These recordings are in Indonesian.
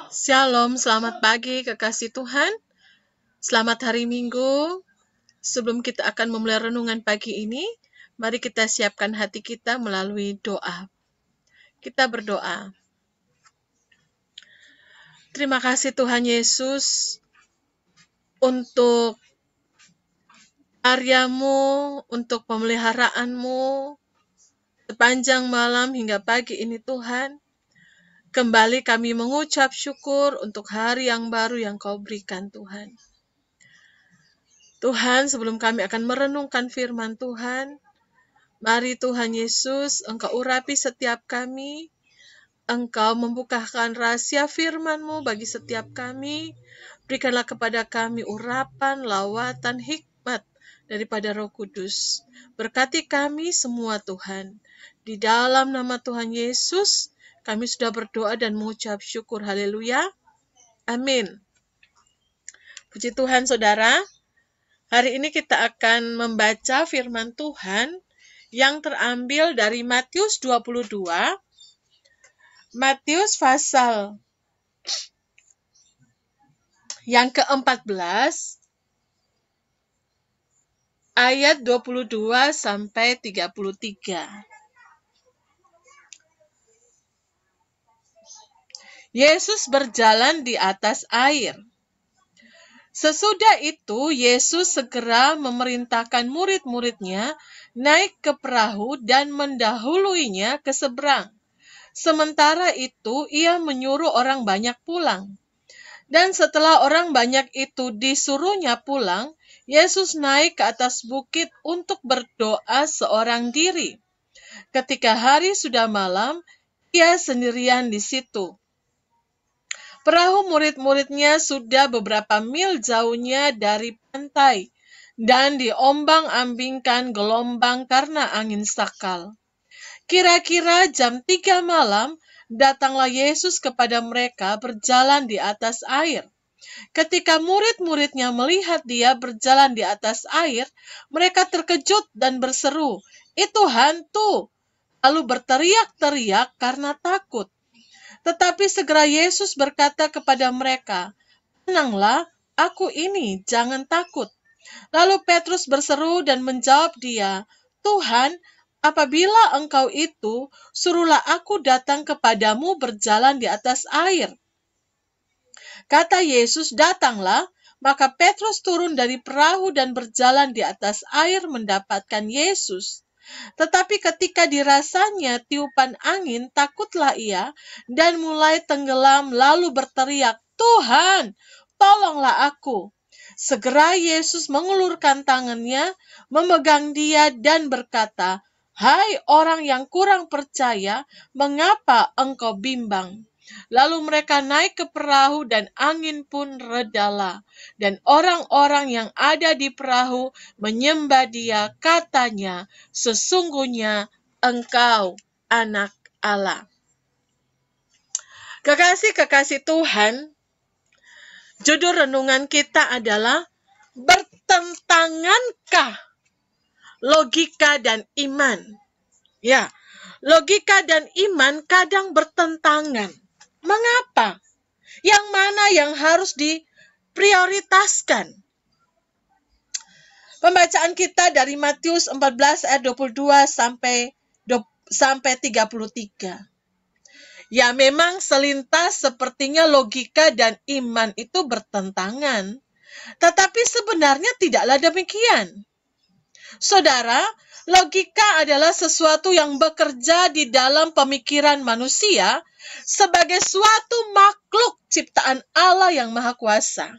Shalom, selamat pagi kekasih Tuhan. Selamat hari Minggu. Sebelum kita akan memulai renungan pagi ini, mari kita siapkan hati kita melalui doa. Kita berdoa. Terima kasih Tuhan Yesus untuk karya-Mu, untuk pemeliharaan-Mu sepanjang malam hingga pagi ini Tuhan. Kembali kami mengucap syukur untuk hari yang baru yang Kau berikan Tuhan. Tuhan, sebelum kami akan merenungkan firman Tuhan, mari Tuhan Yesus, Engkau urapi setiap kami, Engkau membukakan rahasia firman-Mu bagi setiap kami, berikanlah kepada kami urapan, lawatan, hikmat daripada Roh Kudus. Berkati kami semua Tuhan. Di dalam nama Tuhan Yesus, kami sudah berdoa dan mengucap syukur. Haleluya. Amin. Puji Tuhan saudara. Hari ini kita akan membaca firman Tuhan yang terambil dari Matius 22, Matius pasal yang ke-14, ayat 22 sampai 33. Yesus berjalan di atas air. Sesudah itu, Yesus segera memerintahkan murid-muridnya naik ke perahu dan mendahuluinya ke seberang. Sementara itu, ia menyuruh orang banyak pulang. Dan setelah orang banyak itu disuruhnya pulang, Yesus naik ke atas bukit untuk berdoa seorang diri. Ketika hari sudah malam, ia sendirian di situ. Perahu murid-muridnya sudah beberapa mil jauhnya dari pantai dan diombang-ambingkan gelombang karena angin sakal. Kira-kira jam 3 malam, datanglah Yesus kepada mereka berjalan di atas air. Ketika murid-muridnya melihat dia berjalan di atas air, mereka terkejut dan berseru, "Itu hantu!" Lalu berteriak-teriak karena takut. Tetapi segera Yesus berkata kepada mereka, "Tenanglah, aku ini, jangan takut." Lalu Petrus berseru dan menjawab dia, "Tuhan, apabila Engkau itu, suruhlah aku datang kepadamu berjalan di atas air." Kata Yesus, "Datanglah." Maka Petrus turun dari perahu dan berjalan di atas air mendapatkan Yesus. Tetapi ketika dirasanya tiupan angin, takutlah ia dan mulai tenggelam lalu berteriak, "Tuhan, tolonglah aku." Segera Yesus mengulurkan tangannya, memegang dia dan berkata, "Hai orang yang kurang percaya, mengapa engkau bimbang?" Lalu mereka naik ke perahu dan angin pun redalah. Dan orang-orang yang ada di perahu menyembah dia, katanya, "Sesungguhnya engkau anak Allah." Kekasih-kekasih Tuhan, judul renungan kita adalah bertentangankah logika dan iman? Ya, logika dan iman kadang bertentangan. Mengapa? Yang mana yang harus diprioritaskan? Pembacaan kita dari Matius 14 ayat 22 sampai 33. Ya, memang selintas sepertinya logika dan iman itu bertentangan. Tetapi sebenarnya tidaklah demikian. Saudara, logika adalah sesuatu yang bekerja di dalam pemikiran manusia sebagai suatu makhluk ciptaan Allah yang Maha Kuasa.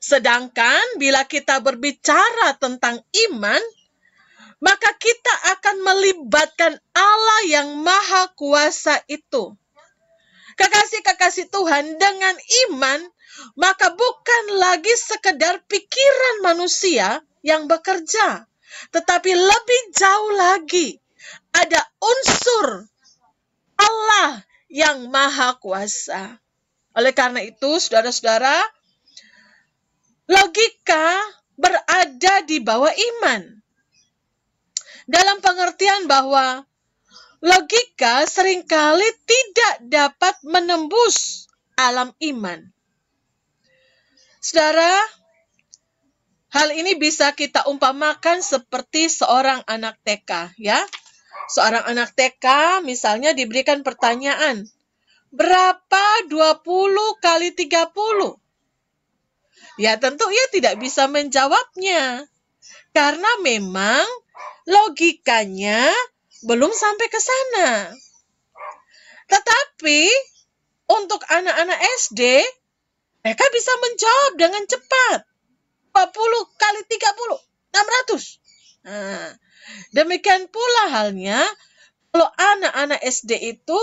Sedangkan bila kita berbicara tentang iman, maka kita akan melibatkan Allah yang Maha Kuasa itu. Kekasih-kekasih Tuhan, dengan iman, maka bukan lagi sekedar pikiran manusia yang bekerja, tetapi lebih jauh lagi, ada unsur Allah yang Maha Kuasa. Oleh karena itu, saudara-saudara, logika berada di bawah iman. Dalam pengertian bahwa logika seringkali tidak dapat menembus alam iman. Saudara, hal ini bisa kita umpamakan seperti seorang anak TK, ya. Seorang anak TK misalnya diberikan pertanyaan, berapa 20 kali 30? Ya tentu ia tidak bisa menjawabnya. Karena memang logikanya belum sampai ke sana. Tetapi untuk anak-anak SD, mereka bisa menjawab dengan cepat. 40 kali 30, 600. Nah, demikian pula halnya kalau anak-anak SD itu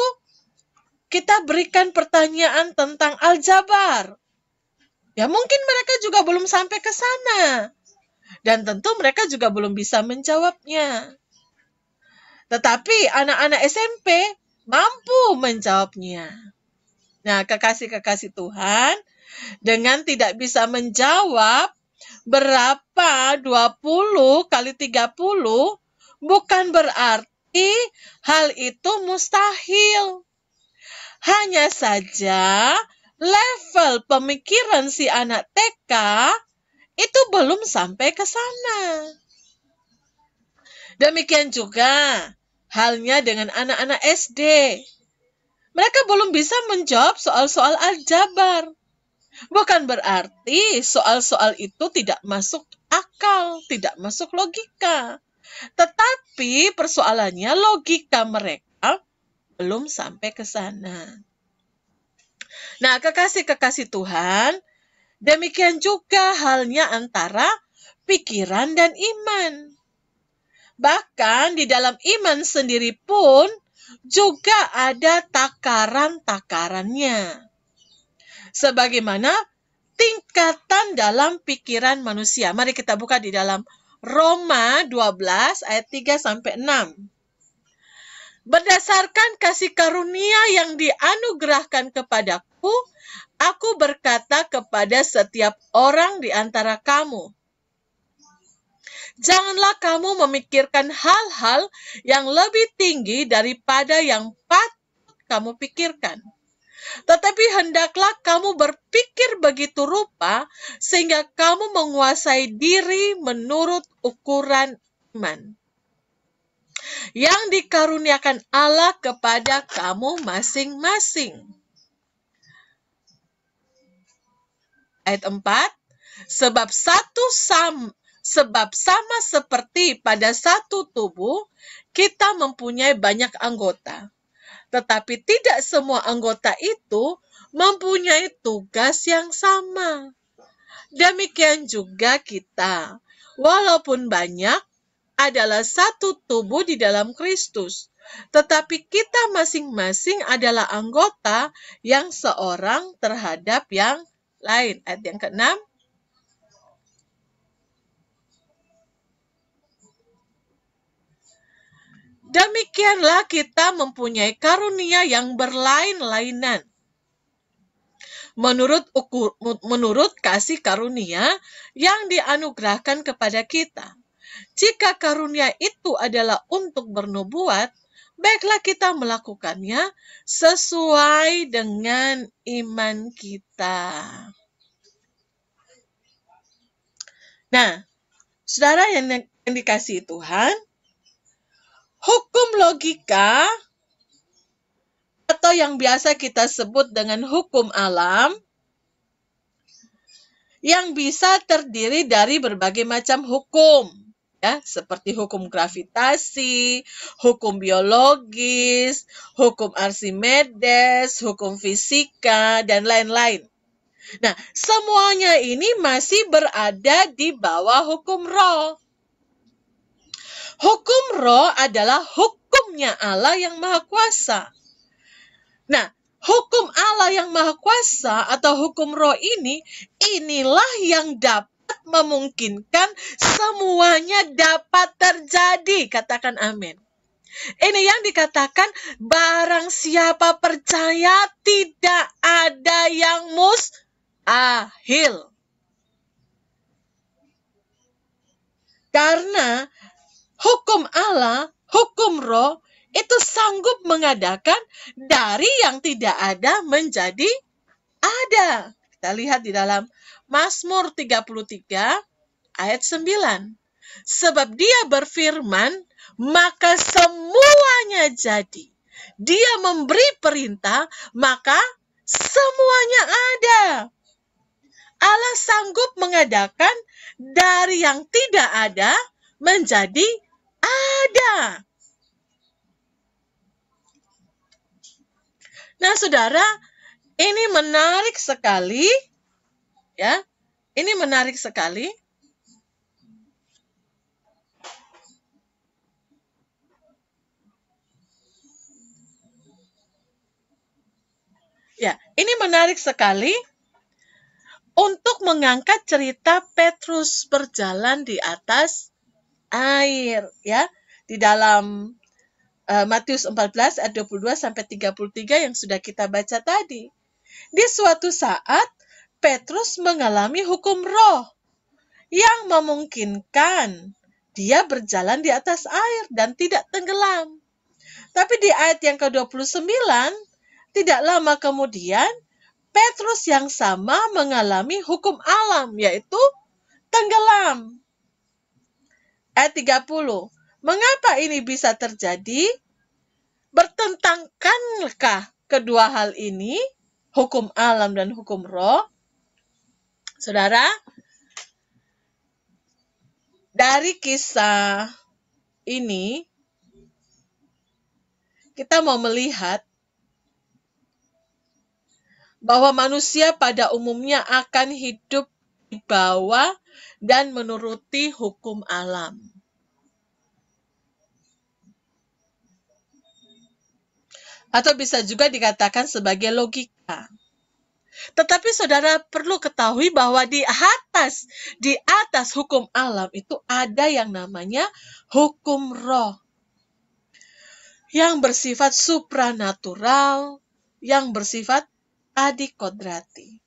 kita berikan pertanyaan tentang aljabar. Ya mungkin mereka juga belum sampai ke sana. Dan tentu mereka juga belum bisa menjawabnya. Tetapi anak-anak SMP mampu menjawabnya. Nah, kekasih-kekasih Tuhan, dengan tidak bisa menjawab berapa 20 kali 30, bukan berarti hal itu mustahil. Hanya saja level pemikiran si anak TK itu belum sampai ke sana. Demikian juga halnya dengan anak-anak SD. Mereka belum bisa menjawab soal-soal aljabar. Bukan berarti soal-soal itu tidak masuk akal, tidak masuk logika. Tetapi persoalannya logika mereka belum sampai ke sana. Nah, kekasih-kekasih Tuhan, demikian juga halnya antara pikiran dan iman. Bahkan di dalam iman sendiri pun juga ada takaran-takarannya. Sebagaimana tingkatan dalam pikiran manusia. Mari kita buka di dalam Roma 12 ayat 3-6. Berdasarkan kasih karunia yang dianugerahkan kepadaku, aku berkata kepada setiap orang di antara kamu, janganlah kamu memikirkan hal-hal yang lebih tinggi daripada yang patut kamu pikirkan. Tetapi hendaklah kamu berpikir begitu rupa sehingga kamu menguasai diri menurut ukuran iman yang dikaruniakan Allah kepada kamu masing-masing. Ayat 4, sebab sama seperti pada satu tubuh, kita mempunyai banyak anggota. Tetapi tidak semua anggota itu mempunyai tugas yang sama. Demikian juga kita, walaupun banyak, adalah satu tubuh di dalam Kristus. Tetapi kita masing-masing adalah anggota yang seorang terhadap yang lain. Ayat yang ke-6. Demikianlah kita mempunyai karunia yang berlain-lainan. Menurut kasih karunia yang dianugerahkan kepada kita. Jika karunia itu adalah untuk bernubuat, baiklah kita melakukannya sesuai dengan iman kita. Nah, saudara yang dikasihi Tuhan, hukum logika atau yang biasa kita sebut dengan hukum alam yang bisa terdiri dari berbagai macam hukum, ya, seperti hukum gravitasi, hukum biologis, hukum Archimedes, hukum fisika, dan lain-lain. Nah, semuanya ini masih berada di bawah hukum roh. Hukum roh adalah hukumnya Allah yang Maha Kuasa. Nah, hukum Allah yang Maha Kuasa atau hukum roh inilah yang dapat memungkinkan semuanya dapat terjadi. Katakan amin. Ini yang dikatakan barang siapa percaya tidak ada yang mustahil. Karena hukum Allah, hukum roh, itu sanggup mengadakan dari yang tidak ada menjadi ada. Kita lihat di dalam Mazmur 33 ayat 9. Sebab dia berfirman, maka semuanya jadi. Dia memberi perintah, maka semuanya ada. Allah sanggup mengadakan dari yang tidak ada menjadi ada. Nah, saudara, ini menarik sekali, ya. Ini menarik sekali. Ya, ini menarik sekali untuk mengangkat cerita Petrus berjalan di atas air, ya. Di dalam Matius 14 ayat 22 sampai 33 yang sudah kita baca tadi. Di suatu saat Petrus mengalami hukum roh yang memungkinkan dia berjalan di atas air dan tidak tenggelam. Tapi di ayat yang ke-29, tidak lama kemudian, Petrus yang sama mengalami hukum alam, yaitu tenggelam. Ayat 30, mengapa ini bisa terjadi? Bertentangkankah kedua hal ini, hukum alam dan hukum roh? Saudara, dari kisah ini, kita mau melihat bahwa manusia pada umumnya akan hidup di bawah dan menuruti hukum alam. Atau bisa juga dikatakan sebagai logika. Tetapi saudara perlu ketahui bahwa di atas hukum alam itu ada yang namanya hukum roh. Yang bersifat supranatural, yang bersifat adikodrati.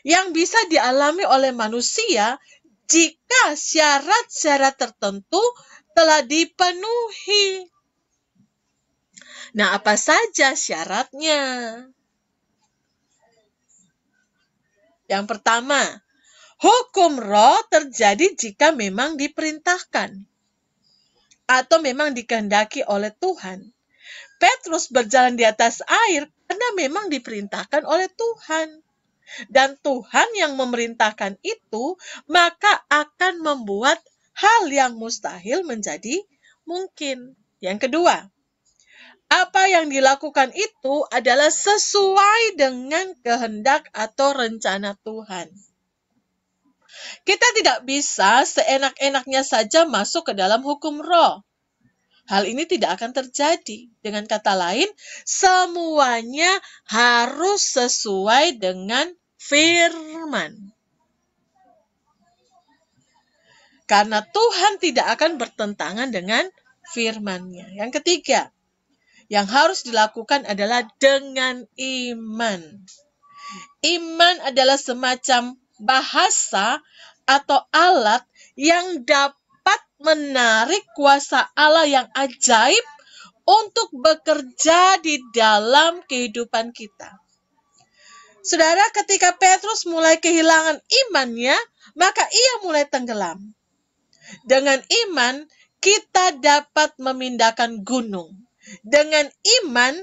Yang bisa dialami oleh manusia jika syarat-syarat tertentu telah dipenuhi. Nah, apa saja syaratnya? Yang pertama, hukum roh terjadi jika memang diperintahkan atau memang dikehendaki oleh Tuhan. Petrus berjalan di atas air karena memang diperintahkan oleh Tuhan. Dan Tuhan yang memerintahkan itu, maka akan membuat hal yang mustahil menjadi mungkin. Yang kedua, apa yang dilakukan itu adalah sesuai dengan kehendak atau rencana Tuhan. Kita tidak bisa seenak-enaknya saja masuk ke dalam hukum roh. Hal ini tidak akan terjadi. Dengan kata lain, semuanya harus sesuai dengan firman. Karena Tuhan tidak akan bertentangan dengan firman-Nya. Yang ketiga, yang harus dilakukan adalah dengan iman. Iman adalah semacam bahasa atau alat yang dapat menarik kuasa Allah yang ajaib untuk bekerja di dalam kehidupan kita. Saudara, ketika Petrus mulai kehilangan imannya, maka ia mulai tenggelam. Dengan iman, kita dapat memindahkan gunung. Dengan iman,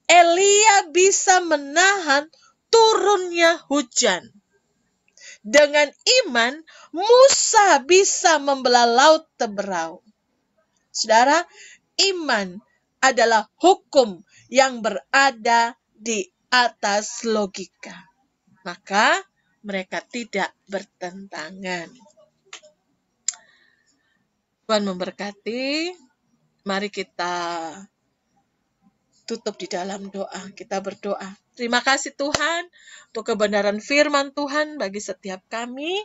Elia bisa menahan turunnya hujan. Dengan iman, Musa bisa membelah laut teberau. Saudara, iman adalah hukum yang berada di atas logika. Maka mereka tidak bertentangan. Tuhan memberkati. Mari kita tutup di dalam doa. Kita berdoa. Terima kasih Tuhan untuk kebenaran firman Tuhan bagi setiap kami.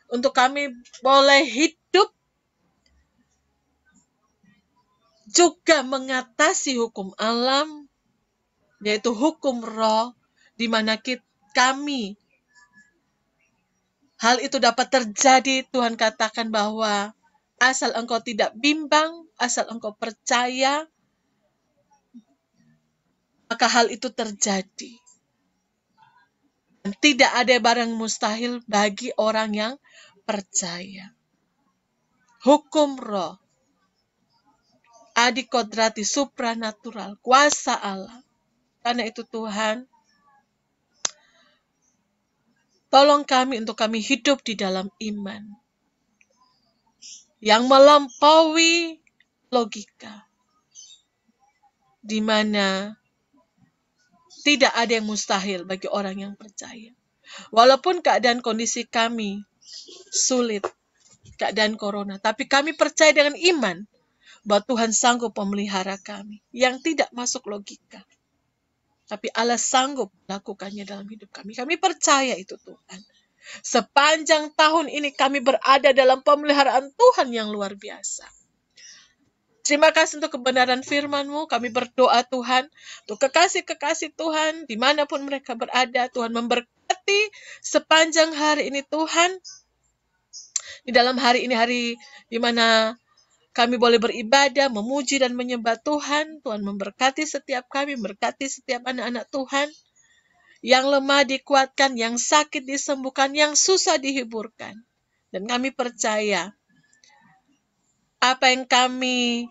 Untuk kami boleh hidup juga mengatasi hukum alam, yaitu hukum roh, di mana kami hal itu dapat terjadi. Tuhan katakan bahwa asal engkau tidak bimbang, asal engkau percaya, maka hal itu terjadi. Dan tidak ada barang mustahil bagi orang yang percaya. Hukum roh, adikodrati, supranatural, kuasa Allah. Karena itu Tuhan, tolong kami untuk kami hidup di dalam iman yang melampaui logika, di mana tidak ada yang mustahil bagi orang yang percaya. Walaupun keadaan kondisi kami sulit, keadaan corona, tapi kami percaya dengan iman bahwa Tuhan sanggup memelihara kami yang tidak masuk logika. Tapi Allah sanggup melakukannya dalam hidup kami. Kami percaya itu Tuhan. Sepanjang tahun ini kami berada dalam pemeliharaan Tuhan yang luar biasa. Terima kasih untuk kebenaran firman-Mu. Kami berdoa Tuhan, untuk kekasih-kekasih Tuhan, dimanapun mereka berada, Tuhan memberkati sepanjang hari ini Tuhan. Di dalam hari ini, hari di mana kami boleh beribadah, memuji dan menyembah Tuhan. Tuhan memberkati setiap kami, memberkati setiap anak-anak Tuhan. Yang lemah dikuatkan, yang sakit disembuhkan, yang susah dihiburkan. Dan kami percaya, apa yang kami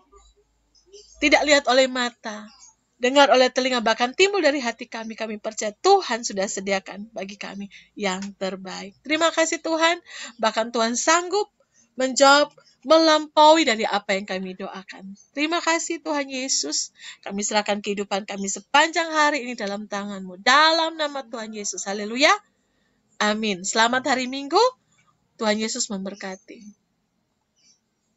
tidak lihat oleh mata, dengar oleh telinga, bahkan timbul dari hati kami percaya Tuhan sudah sediakan bagi kami yang terbaik. Terima kasih Tuhan, bahkan Tuhan sanggup menjawab melampaui dari apa yang kami doakan. Terima kasih Tuhan Yesus, kami serahkan kehidupan kami sepanjang hari ini dalam tangan-Mu. Dalam nama Tuhan Yesus, haleluya, amin. Selamat hari Minggu, Tuhan Yesus memberkati.